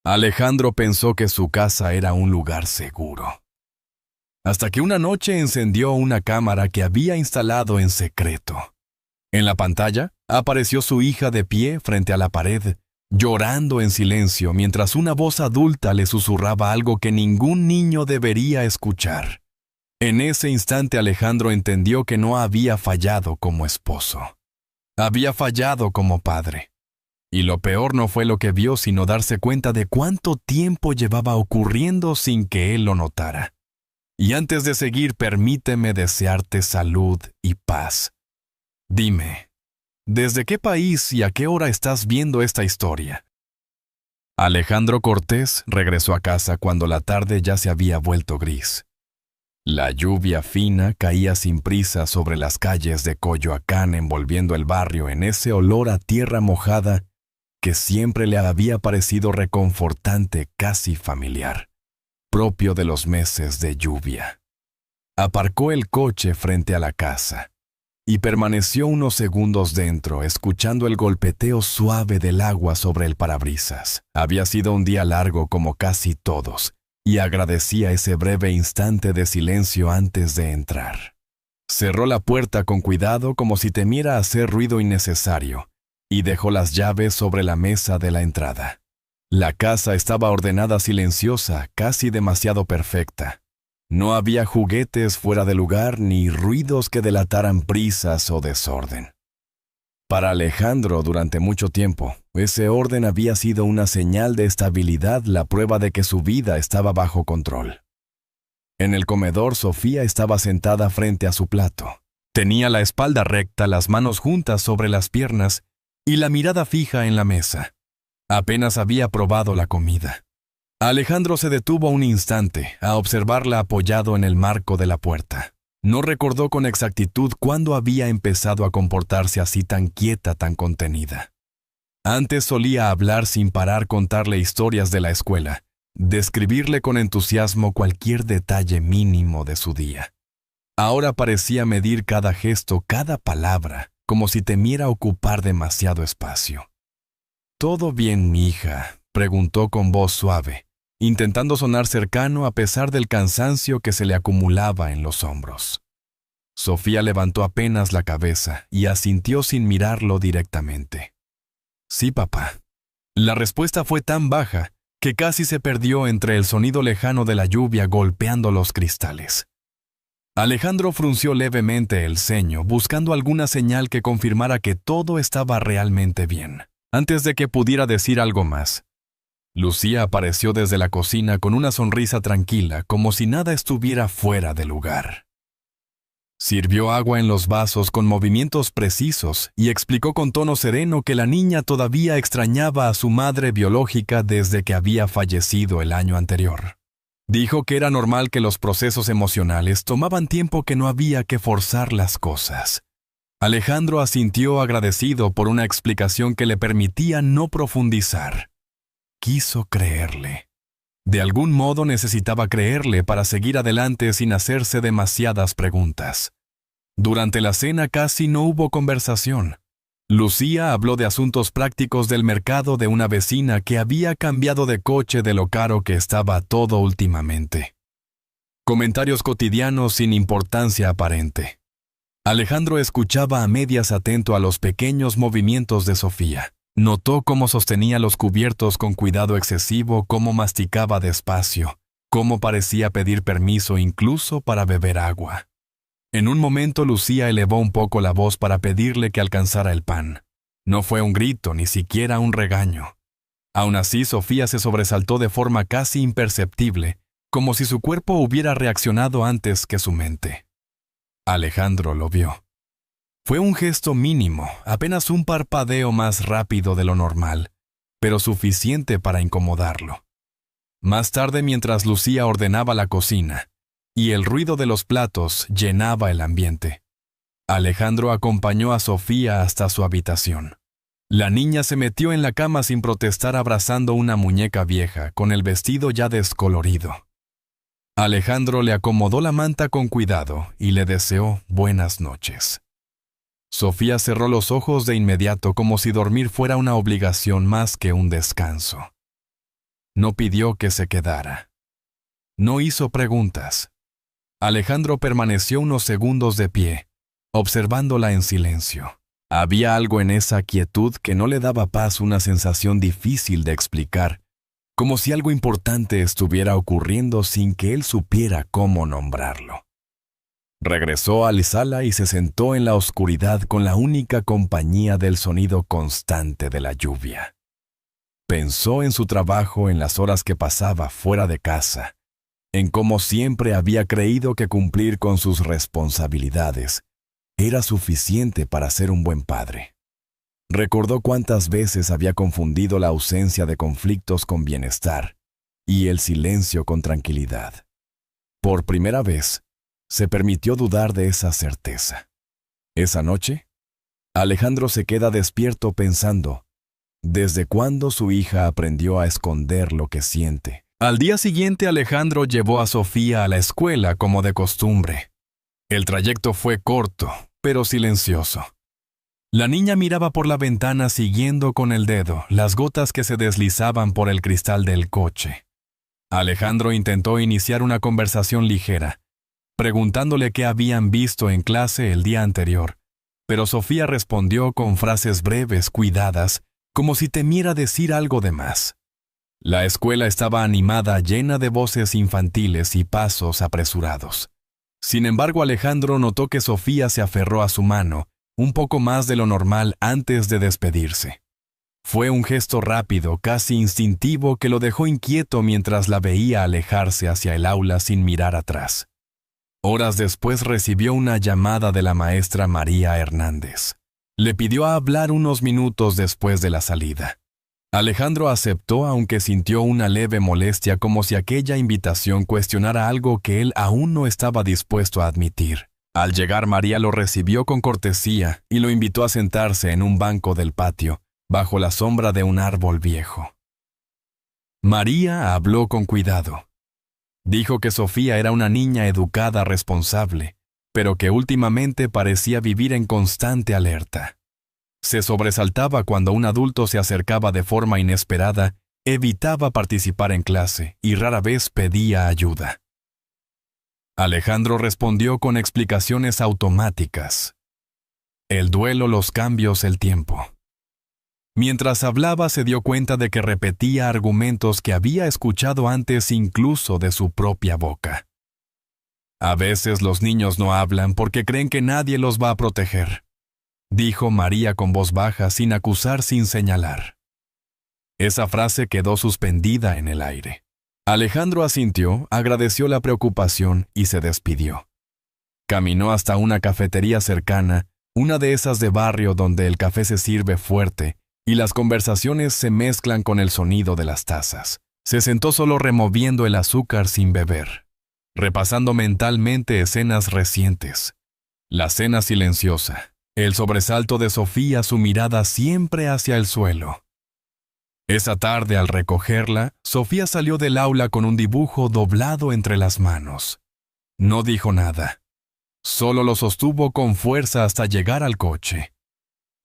Alejandro pensó que su casa era un lugar seguro, hasta que una noche encendió una cámara que había instalado en secreto. En la pantalla apareció su hija de pie frente a la pared, llorando en silencio mientras una voz adulta le susurraba algo que ningún niño debería escuchar. En ese instante Alejandro entendió que no había fallado como esposo. Había fallado como padre. Y lo peor no fue lo que vio, sino darse cuenta de cuánto tiempo llevaba ocurriendo sin que él lo notara. Y antes de seguir, permíteme desearte salud y paz. Dime, ¿desde qué país y a qué hora estás viendo esta historia? Alejandro Cortés regresó a casa cuando la tarde ya se había vuelto gris. La lluvia fina caía sin prisa sobre las calles de Coyoacán, envolviendo el barrio en ese olor a tierra mojada que siempre le había parecido reconfortante, casi familiar, propio de los meses de lluvia. Aparcó el coche frente a la casa y permaneció unos segundos dentro, escuchando el golpeteo suave del agua sobre el parabrisas. Había sido un día largo como casi todos, y agradecía ese breve instante de silencio antes de entrar. Cerró la puerta con cuidado como si temiera hacer ruido innecesario, y dejó las llaves sobre la mesa de la entrada. La casa estaba ordenada, silenciosa, casi demasiado perfecta. No había juguetes fuera de lugar ni ruidos que delataran prisas o desorden. Para Alejandro, durante mucho tiempo, ese orden había sido una señal de estabilidad, la prueba de que su vida estaba bajo control. En el comedor, Sofía estaba sentada frente a su plato. Tenía la espalda recta, las manos juntas sobre las piernas y la mirada fija en la mesa. Apenas había probado la comida. Alejandro se detuvo un instante a observarla apoyado en el marco de la puerta. No recordó con exactitud cuándo había empezado a comportarse así, tan quieta, tan contenida. Antes solía hablar sin parar, contarle historias de la escuela, describirle con entusiasmo cualquier detalle mínimo de su día. Ahora parecía medir cada gesto, cada palabra, como si temiera ocupar demasiado espacio. ¿Todo bien, mi hija?, preguntó con voz suave, intentando sonar cercano a pesar del cansancio que se le acumulaba en los hombros. Sofía levantó apenas la cabeza y asintió sin mirarlo directamente. Sí, papá. La respuesta fue tan baja que casi se perdió entre el sonido lejano de la lluvia golpeando los cristales. Alejandro frunció levemente el ceño, buscando alguna señal que confirmara que todo estaba realmente bien, antes de que pudiera decir algo más. Lucía apareció desde la cocina con una sonrisa tranquila, como si nada estuviera fuera de lugar. Sirvió agua en los vasos con movimientos precisos y explicó con tono sereno que la niña todavía extrañaba a su madre biológica desde que había fallecido el año anterior. Dijo que era normal, que los procesos emocionales tomaban tiempo, que no había que forzar las cosas. Alejandro asintió agradecido por una explicación que le permitía no profundizar. Quiso creerle. De algún modo necesitaba creerle para seguir adelante sin hacerse demasiadas preguntas. Durante la cena casi no hubo conversación. Lucía habló de asuntos prácticos del mercado, de una vecina que había cambiado de coche, de lo caro que estaba todo últimamente. Comentarios cotidianos sin importancia aparente. Alejandro escuchaba a medias, atento a los pequeños movimientos de Sofía. Notó cómo sostenía los cubiertos con cuidado excesivo, cómo masticaba despacio, cómo parecía pedir permiso incluso para beber agua. En un momento Lucía elevó un poco la voz para pedirle que alcanzara el pan. No fue un grito, ni siquiera un regaño. Aún así, Sofía se sobresaltó de forma casi imperceptible, como si su cuerpo hubiera reaccionado antes que su mente. Alejandro lo vio. Fue un gesto mínimo, apenas un parpadeo más rápido de lo normal, pero suficiente para incomodarlo. Más tarde, mientras Lucía ordenaba la cocina, y el ruido de los platos llenaba el ambiente, Alejandro acompañó a Sofía hasta su habitación. La niña se metió en la cama sin protestar, abrazando una muñeca vieja, con el vestido ya descolorido. Alejandro le acomodó la manta con cuidado y le deseó buenas noches. Sofía cerró los ojos de inmediato, como si dormir fuera una obligación más que un descanso. No pidió que se quedara. No hizo preguntas. Alejandro permaneció unos segundos de pie, observándola en silencio. Había algo en esa quietud que no le daba paz, una sensación difícil de explicar, como si algo importante estuviera ocurriendo sin que él supiera cómo nombrarlo. Regresó a la sala y se sentó en la oscuridad con la única compañía del sonido constante de la lluvia. Pensó en su trabajo, en las horas que pasaba fuera de casa, en cómo siempre había creído que cumplir con sus responsabilidades era suficiente para ser un buen padre. Recordó cuántas veces había confundido la ausencia de conflictos con bienestar y el silencio con tranquilidad. Por primera vez, se permitió dudar de esa certeza. Esa noche, Alejandro se queda despierto pensando, ¿desde cuándo su hija aprendió a esconder lo que siente? Al día siguiente, Alejandro llevó a Sofía a la escuela como de costumbre. El trayecto fue corto, pero silencioso. La niña miraba por la ventana siguiendo con el dedo las gotas que se deslizaban por el cristal del coche. Alejandro intentó iniciar una conversación ligera, preguntándole qué habían visto en clase el día anterior, pero Sofía respondió con frases breves, cuidadas, como si temiera decir algo de más. La escuela estaba animada, llena de voces infantiles y pasos apresurados. Sin embargo, Alejandro notó que Sofía se aferró a su mano, un poco más de lo normal antes de despedirse. Fue un gesto rápido, casi instintivo, que lo dejó inquieto mientras la veía alejarse hacia el aula sin mirar atrás. Horas después recibió una llamada de la maestra María Hernández. Le pidió hablar unos minutos después de la salida. Alejandro aceptó, aunque sintió una leve molestia, como si aquella invitación cuestionara algo que él aún no estaba dispuesto a admitir. Al llegar, María lo recibió con cortesía y lo invitó a sentarse en un banco del patio, bajo la sombra de un árbol viejo. María habló con cuidado. Dijo que Sofía era una niña educada, responsable, pero que últimamente parecía vivir en constante alerta. Se sobresaltaba cuando un adulto se acercaba de forma inesperada, evitaba participar en clase y rara vez pedía ayuda. Alejandro respondió con explicaciones automáticas. El duelo, los cambios, el tiempo. Mientras hablaba se dio cuenta de que repetía argumentos que había escuchado antes incluso de su propia boca. A veces los niños no hablan porque creen que nadie los va a proteger, dijo María con voz baja, sin acusar, sin señalar. Esa frase quedó suspendida en el aire. Alejandro asintió, agradeció la preocupación y se despidió. Caminó hasta una cafetería cercana, una de esas de barrio donde el café se sirve fuerte y las conversaciones se mezclan con el sonido de las tazas. Se sentó solo removiendo el azúcar sin beber, repasando mentalmente escenas recientes. La cena silenciosa, el sobresalto de Sofía, su mirada siempre hacia el suelo. Esa tarde, al recogerla, Sofía salió del aula con un dibujo doblado entre las manos. No dijo nada. Solo lo sostuvo con fuerza hasta llegar al coche.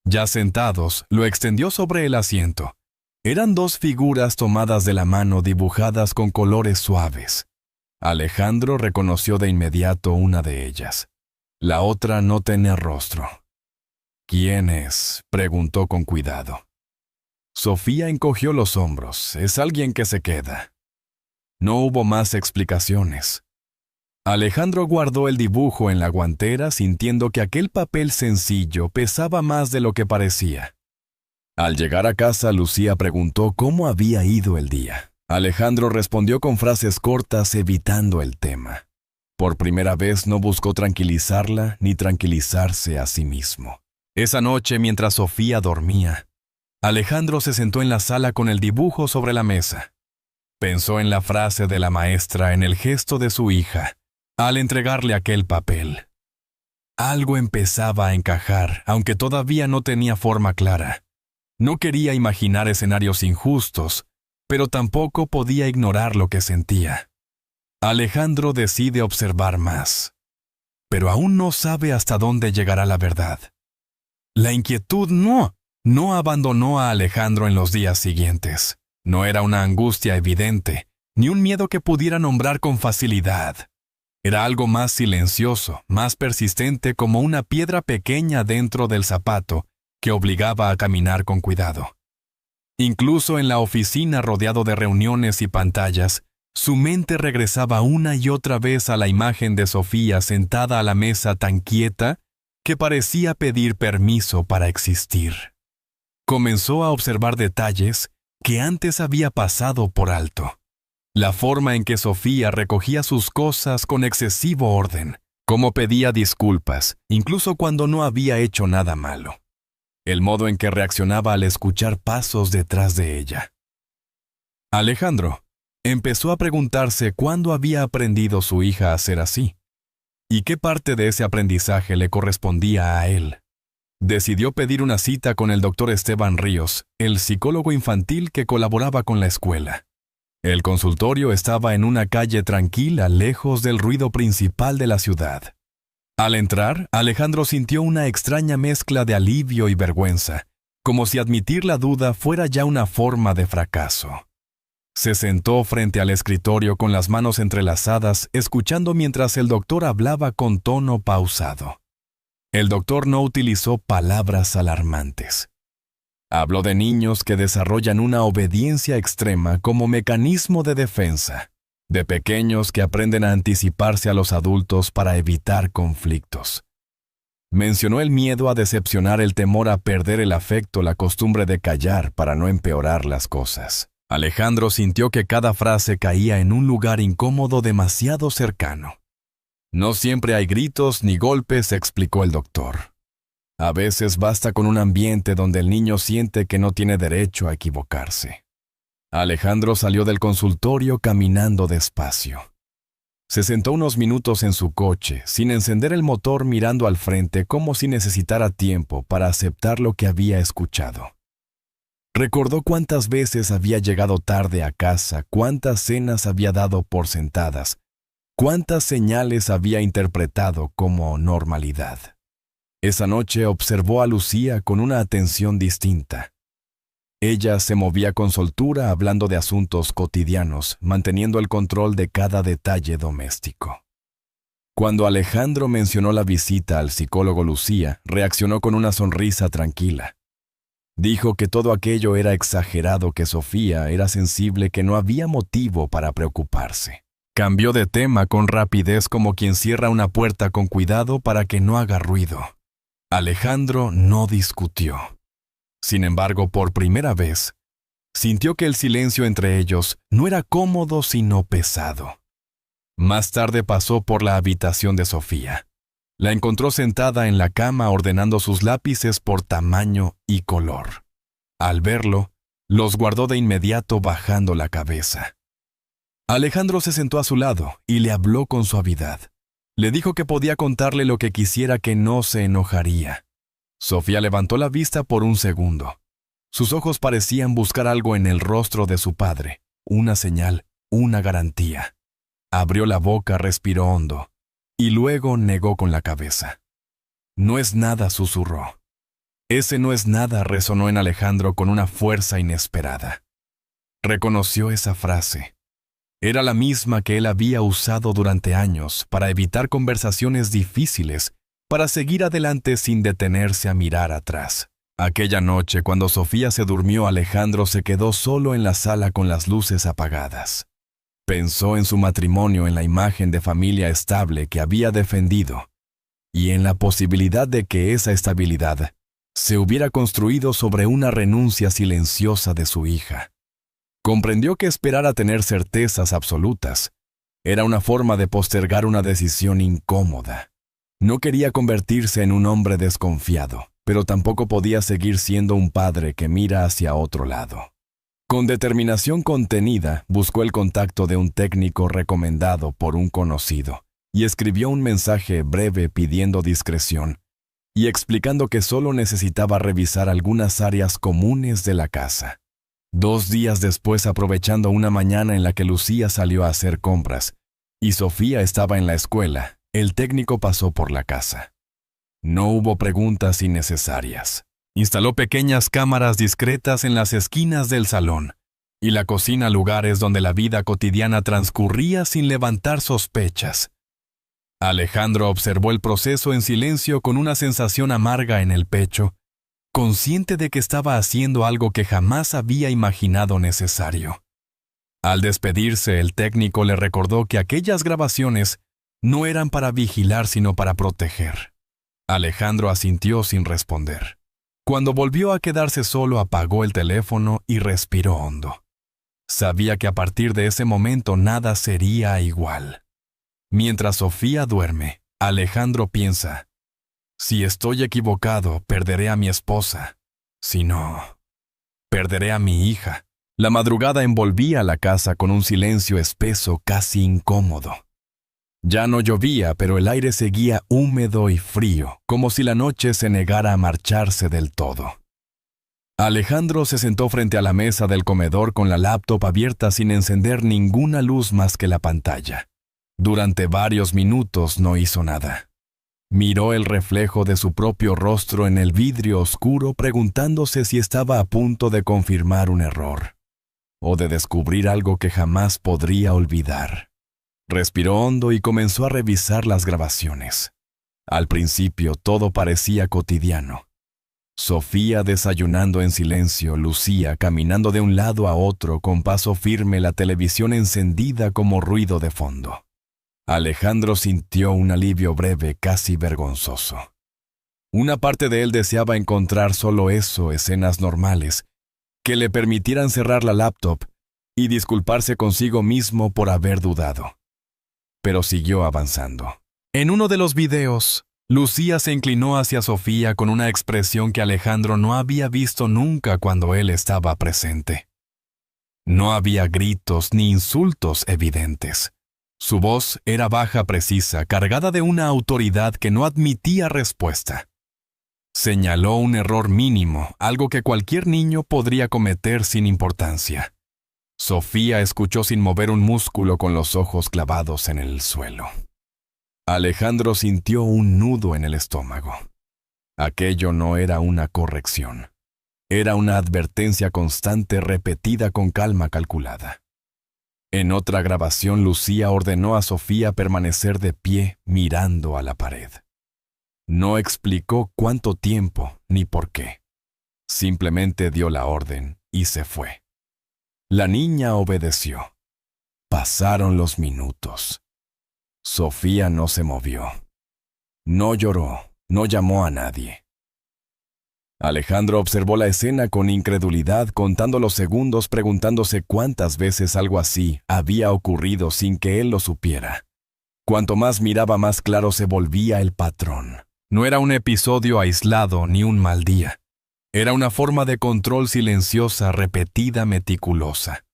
Ya sentados, lo extendió sobre el asiento. Eran dos figuras tomadas de la mano, dibujadas con colores suaves. Alejandro reconoció de inmediato una de ellas. La otra no tenía rostro. ¿Quién es?, preguntó con cuidado. Sofía encogió los hombros. Es alguien que se queda. No hubo más explicaciones. Alejandro guardó el dibujo en la guantera, sintiendo que aquel papel sencillo pesaba más de lo que parecía. Al llegar a casa, Lucía preguntó cómo había ido el día. Alejandro respondió con frases cortas, evitando el tema. Por primera vez no buscó tranquilizarla ni tranquilizarse a sí mismo. Esa noche, mientras Sofía dormía, Alejandro se sentó en la sala con el dibujo sobre la mesa. Pensó en la frase de la maestra, en el gesto de su hija, al entregarle aquel papel. Algo empezaba a encajar, aunque todavía no tenía forma clara. No quería imaginar escenarios injustos, pero tampoco podía ignorar lo que sentía. Alejandro decide observar más, pero aún no sabe hasta dónde llegará la verdad. La inquietud no abandonó a Alejandro en los días siguientes. No era una angustia evidente, ni un miedo que pudiera nombrar con facilidad. Era algo más silencioso, más persistente, como una piedra pequeña dentro del zapato que obligaba a caminar con cuidado. Incluso en la oficina, rodeado de reuniones y pantallas, su mente regresaba una y otra vez a la imagen de Sofía sentada a la mesa tan quieta que parecía pedir permiso para existir. Comenzó a observar detalles que antes había pasado por alto. La forma en que Sofía recogía sus cosas con excesivo orden, cómo pedía disculpas, incluso cuando no había hecho nada malo. El modo en que reaccionaba al escuchar pasos detrás de ella. Alejandro empezó a preguntarse cuándo había aprendido su hija a ser así, y qué parte de ese aprendizaje le correspondía a él. Decidió pedir una cita con el doctor Esteban Ríos, el psicólogo infantil que colaboraba con la escuela. El consultorio estaba en una calle tranquila, lejos del ruido principal de la ciudad. Al entrar, Alejandro sintió una extraña mezcla de alivio y vergüenza, como si admitir la duda fuera ya una forma de fracaso. Se sentó frente al escritorio con las manos entrelazadas, escuchando mientras el doctor hablaba con tono pausado. El doctor no utilizó palabras alarmantes. Habló de niños que desarrollan una obediencia extrema como mecanismo de defensa, de pequeños que aprenden a anticiparse a los adultos para evitar conflictos. Mencionó el miedo a decepcionar, el temor a perder el afecto, la costumbre de callar para no empeorar las cosas. Alejandro sintió que cada frase caía en un lugar incómodo demasiado cercano. No siempre hay gritos ni golpes, explicó el doctor. A veces basta con un ambiente donde el niño siente que no tiene derecho a equivocarse. Alejandro salió del consultorio caminando despacio. Se sentó unos minutos en su coche, sin encender el motor, mirando al frente como si necesitara tiempo para aceptar lo que había escuchado. Recordó cuántas veces había llegado tarde a casa, cuántas cenas había dado por sentadas, cuántas señales había interpretado como normalidad. Esa noche observó a Lucía con una atención distinta. Ella se movía con soltura hablando de asuntos cotidianos, manteniendo el control de cada detalle doméstico. Cuando Alejandro mencionó la visita al psicólogo, Lucía reaccionó con una sonrisa tranquila. Dijo que todo aquello era exagerado, que Sofía era sensible, que no había motivo para preocuparse. Cambió de tema con rapidez, como quien cierra una puerta con cuidado para que no haga ruido. Alejandro no discutió. Sin embargo, por primera vez, sintió que el silencio entre ellos no era cómodo sino pesado. Más tarde pasó por la habitación de Sofía. La encontró sentada en la cama ordenando sus lápices por tamaño y color. Al verlo, los guardó de inmediato bajando la cabeza. Alejandro se sentó a su lado y le habló con suavidad. Le dijo que podía contarle lo que quisiera, que no se enojaría. Sofía levantó la vista por un segundo. Sus ojos parecían buscar algo en el rostro de su padre, una señal, una garantía. Abrió la boca, respiró hondo, y luego negó con la cabeza. No es nada, susurró. Ese no es nada resonó en Alejandro con una fuerza inesperada. Reconoció esa frase. Era la misma que él había usado durante años para evitar conversaciones difíciles, para seguir adelante sin detenerse a mirar atrás. Aquella noche, cuando Sofía se durmió, Alejandro se quedó solo en la sala con las luces apagadas. Pensó en su matrimonio, en la imagen de familia estable que había defendido, y en la posibilidad de que esa estabilidad se hubiera construido sobre una renuncia silenciosa de su hija. Comprendió que esperar a tener certezas absolutas era una forma de postergar una decisión incómoda. No quería convertirse en un hombre desconfiado, pero tampoco podía seguir siendo un padre que mira hacia otro lado. Con determinación contenida, buscó el contacto de un técnico recomendado por un conocido y escribió un mensaje breve pidiendo discreción y explicando que solo necesitaba revisar algunas áreas comunes de la casa. 2 días después, aprovechando una mañana en la que Lucía salió a hacer compras y Sofía estaba en la escuela, el técnico pasó por la casa. No hubo preguntas innecesarias. Instaló pequeñas cámaras discretas en las esquinas del salón, y la cocina lugares donde la vida cotidiana transcurría sin levantar sospechas. Alejandro observó el proceso en silencio con una sensación amarga en el pecho, consciente de que estaba haciendo algo que jamás había imaginado necesario. Al despedirse, el técnico le recordó que aquellas grabaciones no eran para vigilar sino para proteger. Alejandro asintió sin responder. Cuando volvió a quedarse solo, apagó el teléfono y respiró hondo. Sabía que a partir de ese momento nada sería igual. Mientras Sofía duerme, Alejandro piensa: si estoy equivocado, perderé a mi esposa. Si no, perderé a mi hija. La madrugada envolvía la casa con un silencio espeso, casi incómodo. Ya no llovía, pero el aire seguía húmedo y frío, como si la noche se negara a marcharse del todo. Alejandro se sentó frente a la mesa del comedor con la laptop abierta sin encender ninguna luz más que la pantalla. Durante varios minutos no hizo nada. Miró el reflejo de su propio rostro en el vidrio oscuro, preguntándose si estaba a punto de confirmar un error, o de descubrir algo que jamás podría olvidar. Respiró hondo y comenzó a revisar las grabaciones. Al principio todo parecía cotidiano. Sofía desayunando en silencio, Lucía caminando de un lado a otro con paso firme, la televisión encendida como ruido de fondo. Alejandro sintió un alivio breve, casi vergonzoso. Una parte de él deseaba encontrar solo eso, escenas normales, que le permitieran cerrar la laptop y disculparse consigo mismo por haber dudado. Pero siguió avanzando. En uno de los videos, Lucía se inclinó hacia Sofía con una expresión que Alejandro no había visto nunca cuando él estaba presente. No había gritos ni insultos evidentes. Su voz era baja, precisa, cargada de una autoridad que no admitía respuesta. Señaló un error mínimo, algo que cualquier niño podría cometer sin importancia. Sofía escuchó sin mover un músculo con los ojos clavados en el suelo. Alejandro sintió un nudo en el estómago. Aquello no era una corrección. Era una advertencia constante repetida con calma calculada. En otra grabación, Lucía ordenó a Sofía permanecer de pie mirando a la pared. No explicó cuánto tiempo ni por qué. Simplemente dio la orden y se fue. La niña obedeció. Pasaron los minutos. Sofía no se movió. No lloró, no llamó a nadie. Alejandro observó la escena con incredulidad, contando los segundos, preguntándose cuántas veces algo así había ocurrido sin que él lo supiera. Cuanto más miraba, más claro se volvía el patrón. No era un episodio aislado ni un mal día. Era una forma de control silenciosa, repetida, meticulosa.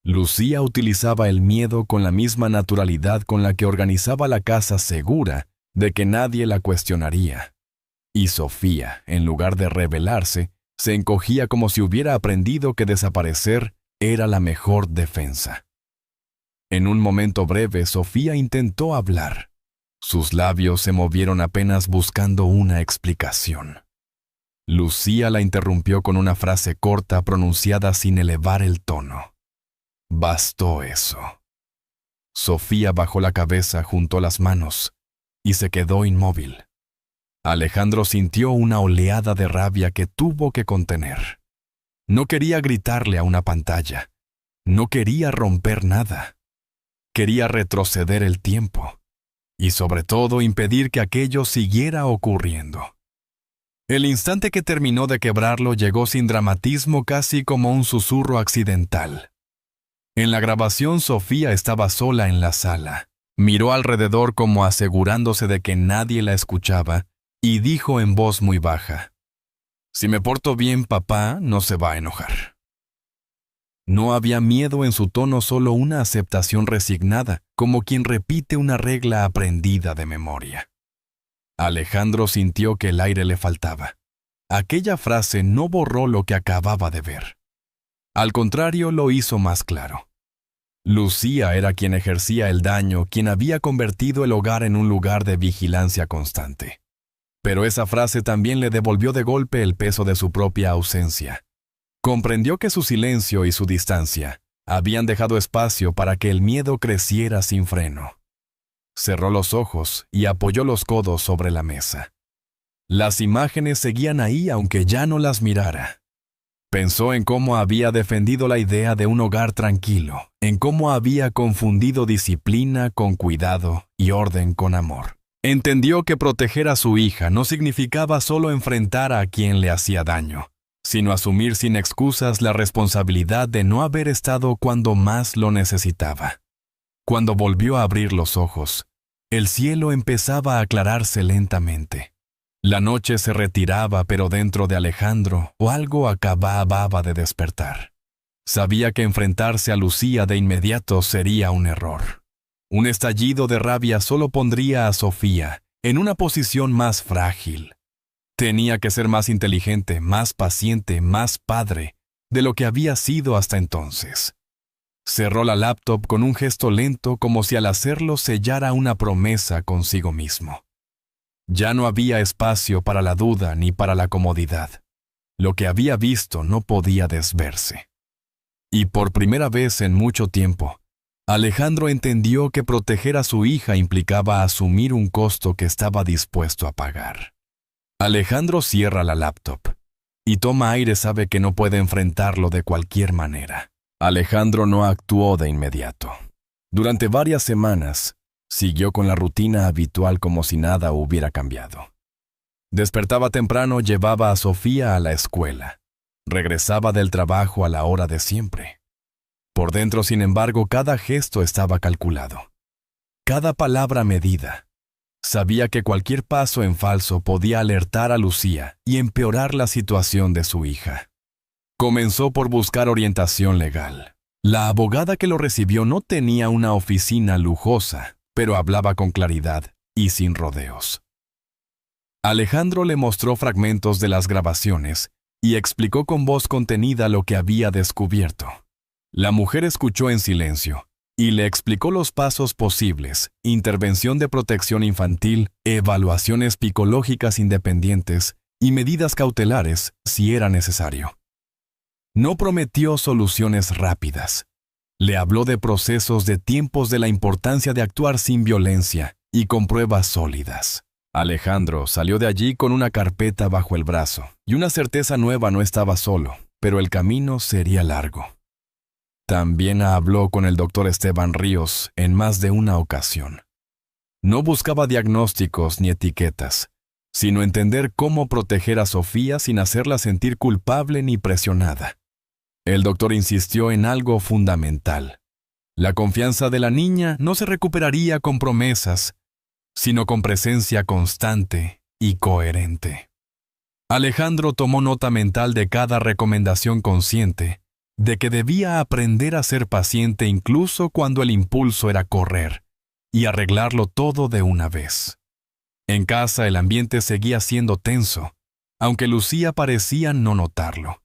Lucía utilizaba el miedo con la misma naturalidad con la que organizaba la casa, segura de que nadie la cuestionaría. Y Sofía, en lugar de rebelarse, se encogía como si hubiera aprendido que desaparecer era la mejor defensa. En un momento breve, Sofía intentó hablar. Sus labios se movieron apenas buscando una explicación. Lucía la interrumpió con una frase corta pronunciada sin elevar el tono. Bastó eso. Sofía bajó la cabeza, juntó las manos y se quedó inmóvil. Alejandro sintió una oleada de rabia que tuvo que contener. No quería gritarle a una pantalla. No quería romper nada. Quería retroceder el tiempo. Y sobre todo impedir que aquello siguiera ocurriendo. El instante que terminó de quebrarlo llegó sin dramatismo, casi como un susurro accidental. En la grabación, Sofía estaba sola en la sala. Miró alrededor como asegurándose de que nadie la escuchaba y dijo en voz muy baja: «Si me porto bien, papá no se va a enojar». No había miedo en su tono, solo una aceptación resignada, como quien repite una regla aprendida de memoria. Alejandro sintió que el aire le faltaba. Aquella frase no borró lo que acababa de ver. Al contrario, lo hizo más claro. Lucía era quien ejercía el daño, quien había convertido el hogar en un lugar de vigilancia constante. Pero esa frase también le devolvió de golpe el peso de su propia ausencia. Comprendió que su silencio y su distancia habían dejado espacio para que el miedo creciera sin freno. Cerró los ojos y apoyó los codos sobre la mesa. Las imágenes seguían ahí aunque ya no las mirara. Pensó en cómo había defendido la idea de un hogar tranquilo, en cómo había confundido disciplina con cuidado y orden con amor. Entendió que proteger a su hija no significaba solo enfrentar a quien le hacía daño, sino asumir sin excusas la responsabilidad de no haber estado cuando más lo necesitaba. Cuando volvió a abrir los ojos, el cielo empezaba a aclararse lentamente. La noche se retiraba, pero dentro de Alejandro algo acababa de despertar. Sabía que enfrentarse a Lucía de inmediato sería un error. Un estallido de rabia solo pondría a Sofía en una posición más frágil. Tenía que ser más inteligente, más paciente, más padre de lo que había sido hasta entonces. Cerró la laptop con un gesto lento, como si al hacerlo sellara una promesa consigo mismo. Ya no había espacio para la duda ni para la comodidad. Lo que había visto no podía desverse. Y por primera vez en mucho tiempo, Alejandro entendió que proteger a su hija implicaba asumir un costo que estaba dispuesto a pagar. Alejandro cierra la laptop y toma aire. Sabe que no puede enfrentarlo de cualquier manera. Alejandro no actuó de inmediato. Durante varias semanas, siguió con la rutina habitual como si nada hubiera cambiado. Despertaba temprano, llevaba a Sofía a la escuela. Regresaba del trabajo a la hora de siempre. Por dentro, sin embargo, cada gesto estaba calculado. Cada palabra medida. Sabía que cualquier paso en falso podía alertar a Lucía y empeorar la situación de su hija. Comenzó por buscar orientación legal. La abogada que lo recibió no tenía una oficina lujosa, pero hablaba con claridad y sin rodeos. Alejandro le mostró fragmentos de las grabaciones y explicó con voz contenida lo que había descubierto. La mujer escuchó en silencio y le explicó los pasos posibles: intervención de protección infantil, evaluaciones psicológicas independientes y medidas cautelares si era necesario. No prometió soluciones rápidas. Le habló de procesos, de tiempos, de la importancia de actuar sin violencia y con pruebas sólidas. Alejandro salió de allí con una carpeta bajo el brazo y una certeza nueva: no estaba solo, pero el camino sería largo. También habló con el doctor Esteban Ríos en más de una ocasión. No buscaba diagnósticos ni etiquetas, sino entender cómo proteger a Sofía sin hacerla sentir culpable ni presionada. El doctor insistió en algo fundamental. La confianza de la niña no se recuperaría con promesas, sino con presencia constante y coherente. Alejandro tomó nota mental de cada recomendación, consciente de que debía aprender a ser paciente incluso cuando el impulso era correr y arreglarlo todo de una vez. En casa el ambiente seguía siendo tenso, aunque Lucía parecía no notarlo.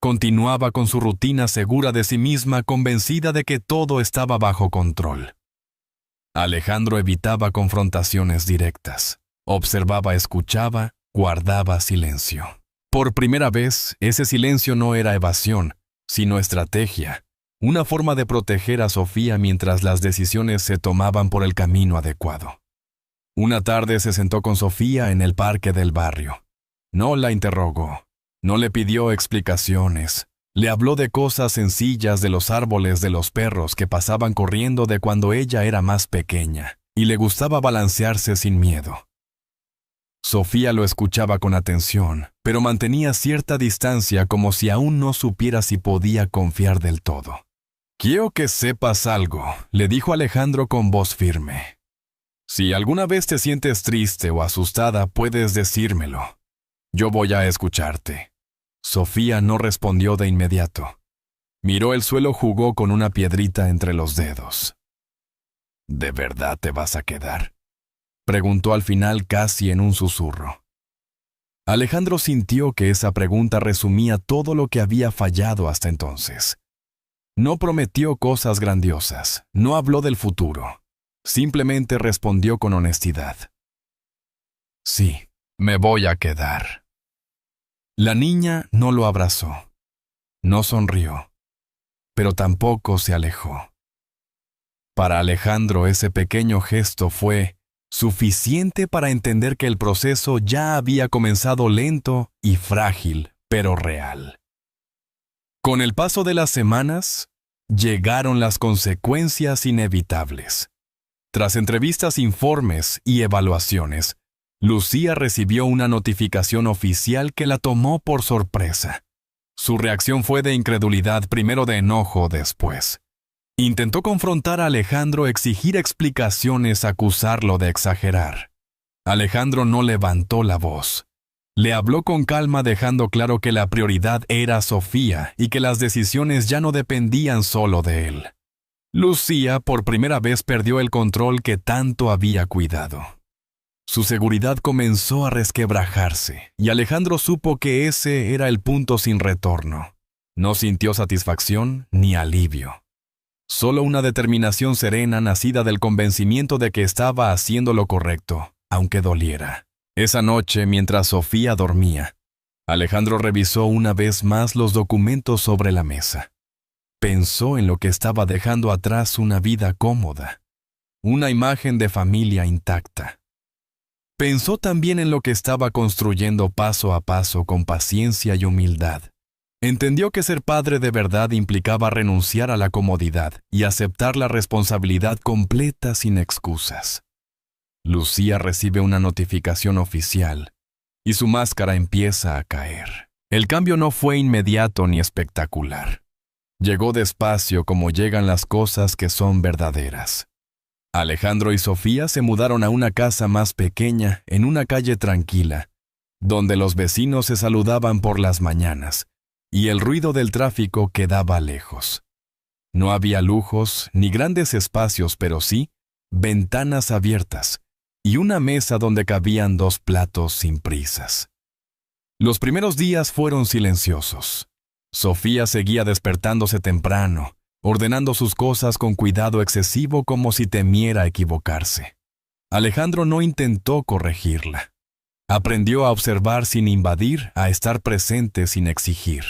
Continuaba con su rutina, segura de sí misma, convencida de que todo estaba bajo control. Alejandro evitaba confrontaciones directas. Observaba, escuchaba, guardaba silencio. Por primera vez, ese silencio no era evasión, sino estrategia, una forma de proteger a Sofía mientras las decisiones se tomaban por el camino adecuado. Una tarde se sentó con Sofía en el parque del barrio. No la interrogó, no le pidió explicaciones. Le habló de cosas sencillas, de los árboles, de los perros que pasaban corriendo de cuando ella era más pequeña, y le gustaba balancearse sin miedo. Sofía lo escuchaba con atención, pero mantenía cierta distancia, como si aún no supiera si podía confiar del todo. «Quiero que sepas algo», le dijo Alejandro con voz firme. «Si alguna vez te sientes triste o asustada, puedes decírmelo. Yo voy a escucharte». Sofía no respondió de inmediato. Miró el suelo, jugó con una piedrita entre los dedos. «¿De verdad te vas a quedar?», preguntó al final casi en un susurro. Alejandro sintió que esa pregunta resumía todo lo que había fallado hasta entonces. No prometió cosas grandiosas, no habló del futuro. Simplemente respondió con honestidad. «Sí, me voy a quedar». La niña no lo abrazó. No sonrió, pero tampoco se alejó. Para Alejandro ese pequeño gesto fue suficiente para entender que el proceso ya había comenzado lento y frágil, pero real. Con el paso de las semanas, llegaron las consecuencias inevitables. Tras entrevistas, informes y evaluaciones, Lucía recibió una notificación oficial que la tomó por sorpresa. Su reacción fue de incredulidad, primero de enojo, después. Intentó confrontar a Alejandro, exigir explicaciones, acusarlo de exagerar. Alejandro no levantó la voz. Le habló con calma, dejando claro que la prioridad era Sofía y que las decisiones ya no dependían solo de él. Lucía por primera vez perdió el control que tanto había cuidado. Su seguridad comenzó a resquebrajarse, y Alejandro supo que ese era el punto sin retorno. No sintió satisfacción ni alivio. Solo una determinación serena nacida del convencimiento de que estaba haciendo lo correcto, aunque doliera. Esa noche, mientras Sofía dormía, Alejandro revisó una vez más los documentos sobre la mesa. Pensó en lo que estaba dejando atrás: una vida cómoda, una imagen de familia intacta. Pensó también en lo que estaba construyendo paso a paso con paciencia y humildad. Entendió que ser padre de verdad implicaba renunciar a la comodidad y aceptar la responsabilidad completa sin excusas. Lucía recibe una notificación oficial y su máscara empieza a caer. El cambio no fue inmediato ni espectacular. Llegó despacio, como llegan las cosas que son verdaderas. Alejandro y Sofía se mudaron a una casa más pequeña, en una calle tranquila, donde los vecinos se saludaban por las mañanas y el ruido del tráfico quedaba lejos. No había lujos ni grandes espacios, pero sí ventanas abiertas y una mesa donde cabían 2 platos sin prisas. Los primeros días fueron silenciosos. Sofía seguía despertándose temprano, ordenando sus cosas con cuidado excesivo, como si temiera equivocarse. Alejandro no intentó corregirla. Aprendió a observar sin invadir, a estar presente sin exigir.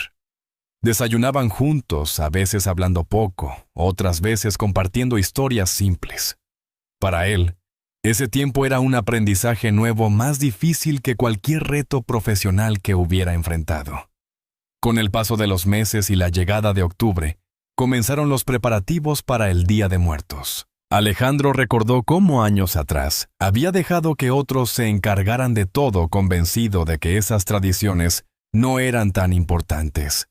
Desayunaban juntos, a veces hablando poco, otras veces compartiendo historias simples. Para él, ese tiempo era un aprendizaje nuevo, más difícil que cualquier reto profesional que hubiera enfrentado. Con el paso de los meses y la llegada de octubre, comenzaron los preparativos para el Día de Muertos. Alejandro recordó cómo años atrás había dejado que otros se encargaran de todo, convencido de que esas tradiciones no eran tan importantes.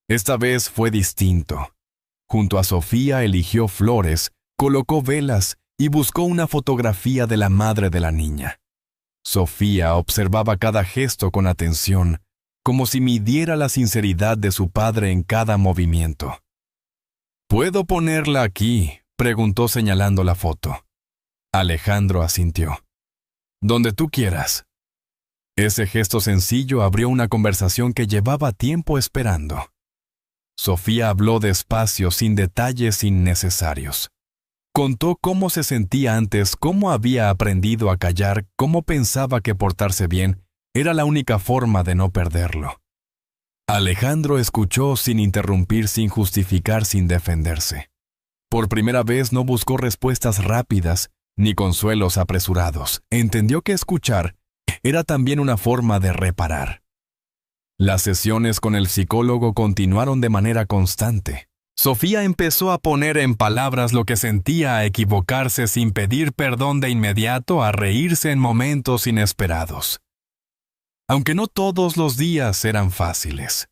Esta vez fue distinto. Junto a Sofía eligió flores, colocó velas y buscó una fotografía de la madre de la niña. Sofía observaba cada gesto con atención, como si midiera la sinceridad de su padre en cada movimiento. «¿Puedo ponerla aquí?», preguntó señalando la foto. Alejandro asintió. «Donde tú quieras». Ese gesto sencillo abrió una conversación que llevaba tiempo esperando. Sofía habló despacio, sin detalles innecesarios. Contó cómo se sentía antes, cómo había aprendido a callar, cómo pensaba que portarse bien era la única forma de no perderlo. Alejandro escuchó sin interrumpir, sin justificar, sin defenderse. Por primera vez no buscó respuestas rápidas ni consuelos apresurados. Entendió que escuchar era también una forma de reparar. Las sesiones con el psicólogo continuaron de manera constante. Sofía empezó a poner en palabras lo que sentía, a equivocarse sin pedir perdón de inmediato, a reírse en momentos inesperados. Aunque no todos los días eran fáciles.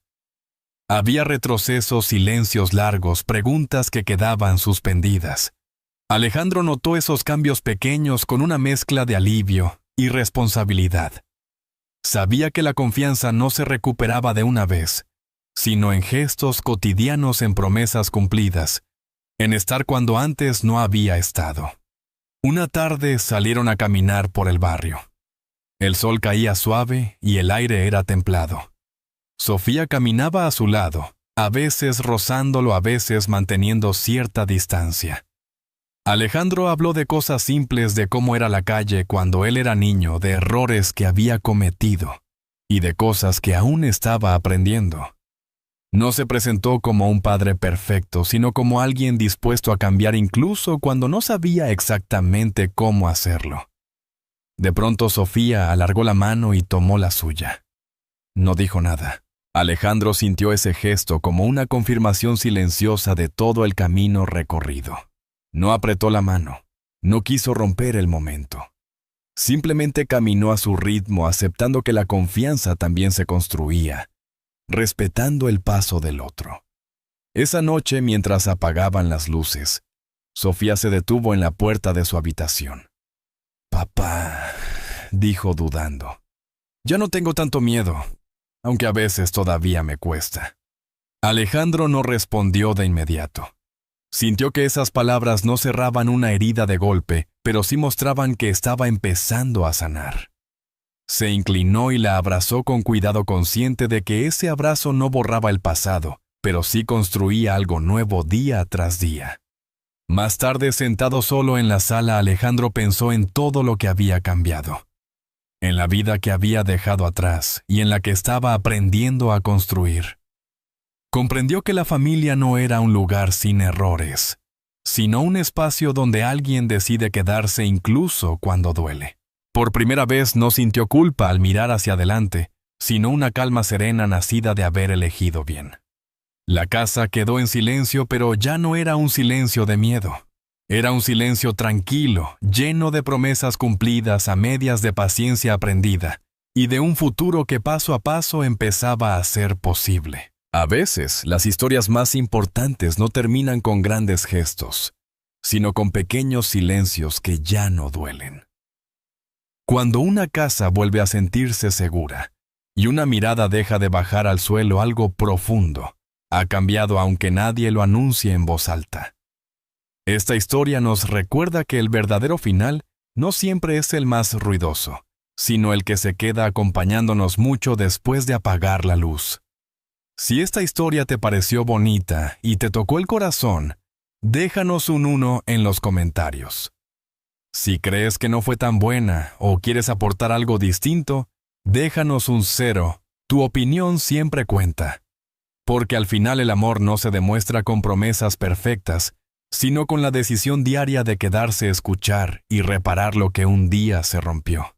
Había retrocesos, silencios largos, preguntas que quedaban suspendidas. Alejandro notó esos cambios pequeños con una mezcla de alivio y responsabilidad. Sabía que la confianza no se recuperaba de una vez, sino en gestos cotidianos, en promesas cumplidas, en estar cuando antes no había estado. Una tarde salieron a caminar por el barrio. El sol caía suave y el aire era templado. Sofía caminaba a su lado, a veces rozándolo, a veces manteniendo cierta distancia. Alejandro habló de cosas simples, de cómo era la calle cuando él era niño, de errores que había cometido y de cosas que aún estaba aprendiendo. No se presentó como un padre perfecto, sino como alguien dispuesto a cambiar incluso cuando no sabía exactamente cómo hacerlo. De pronto Sofía alargó la mano y tomó la suya. No dijo nada. Alejandro sintió ese gesto como una confirmación silenciosa de todo el camino recorrido. No apretó la mano, no quiso romper el momento. Simplemente caminó a su ritmo, aceptando que la confianza también se construía, respetando el paso del otro. Esa noche, mientras apagaban las luces, Sofía se detuvo en la puerta de su habitación. «Papá», dijo dudando, «ya no tengo tanto miedo, aunque a veces todavía me cuesta». Alejandro no respondió de inmediato. Sintió que esas palabras no cerraban una herida de golpe, pero sí mostraban que estaba empezando a sanar. Se inclinó y la abrazó con cuidado, consciente de que ese abrazo no borraba el pasado, pero sí construía algo nuevo día tras día. Más tarde, sentado solo en la sala, Alejandro pensó en todo lo que había cambiado, en la vida que había dejado atrás y en la que estaba aprendiendo a construir. Comprendió que la familia no era un lugar sin errores, sino un espacio donde alguien decide quedarse incluso cuando duele. Por primera vez no sintió culpa al mirar hacia adelante, sino una calma serena nacida de haber elegido bien. La casa quedó en silencio, pero ya no era un silencio de miedo. Era un silencio tranquilo, lleno de promesas cumplidas a medias de paciencia aprendida, y de un futuro que paso a paso empezaba a ser posible. A veces, las historias más importantes no terminan con grandes gestos, sino con pequeños silencios que ya no duelen. Cuando una casa vuelve a sentirse segura, y una mirada deja de bajar al suelo, algo profundo ha cambiado aunque nadie lo anuncie en voz alta. Esta historia nos recuerda que el verdadero final no siempre es el más ruidoso, sino el que se queda acompañándonos mucho después de apagar la luz. Si esta historia te pareció bonita y te tocó el corazón, déjanos un 1 en los comentarios. Si crees que no fue tan buena o quieres aportar algo distinto, déjanos un 0. Tu opinión siempre cuenta. Porque al final el amor no se demuestra con promesas perfectas, sino con la decisión diaria de quedarse a escuchar y reparar lo que un día se rompió.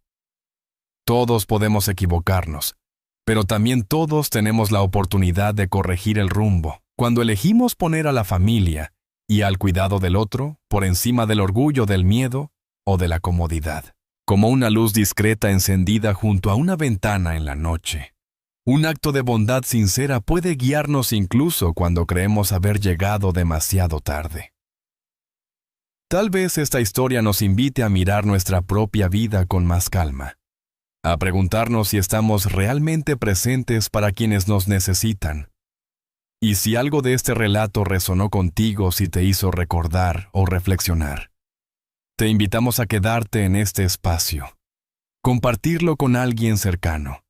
Todos podemos equivocarnos, pero también todos tenemos la oportunidad de corregir el rumbo cuando elegimos poner a la familia y al cuidado del otro por encima del orgullo, del miedo o de la comodidad. Como una luz discreta encendida junto a una ventana en la noche. Un acto de bondad sincera puede guiarnos incluso cuando creemos haber llegado demasiado tarde. Tal vez esta historia nos invite a mirar nuestra propia vida con más calma, a preguntarnos si estamos realmente presentes para quienes nos necesitan. Y si algo de este relato resonó contigo, si te hizo recordar o reflexionar, te invitamos a quedarte en este espacio, compartirlo con alguien cercano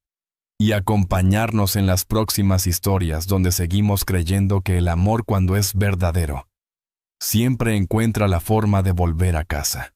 y acompañarnos en las próximas historias donde seguimos creyendo que el amor, cuando es verdadero, siempre encuentra la forma de volver a casa.